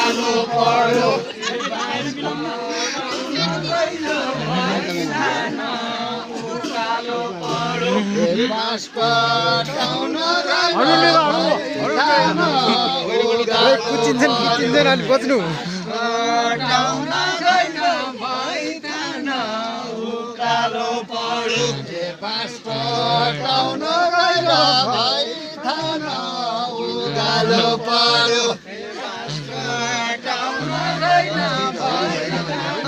उकालो पर्यो बाँस कटाउन कुचिन्छन् अलि बच्नु उकालो पर्यो बाँस कटाउन गएर भाइ थान उकालो पर्यो कटाउन गएर भाइ थान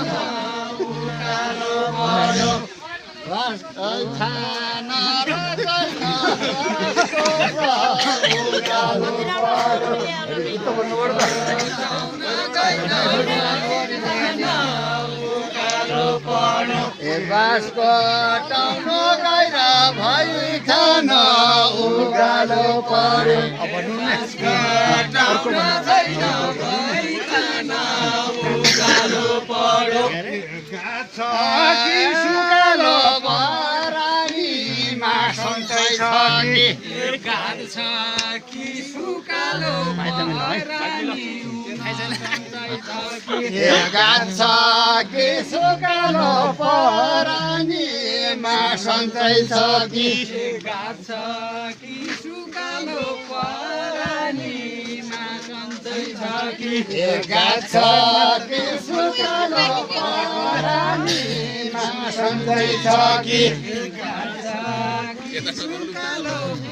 उकालो पर्यो बाँस थान र उकालो पर्यो बाँस कटाउन गएर भाइ थान उकालो पर्यो कटाउन गएर भाइ थान उकालो पर्यो सुकालो भरानीमा सन्चै छ कि सुकालो गाछ कि सुकालो परानीमा सन्चै छ कि गाछ कि सुकालो परानीमा सन्चै छ कि गाछ कि सुकालो परानीमा सन्चै छ कि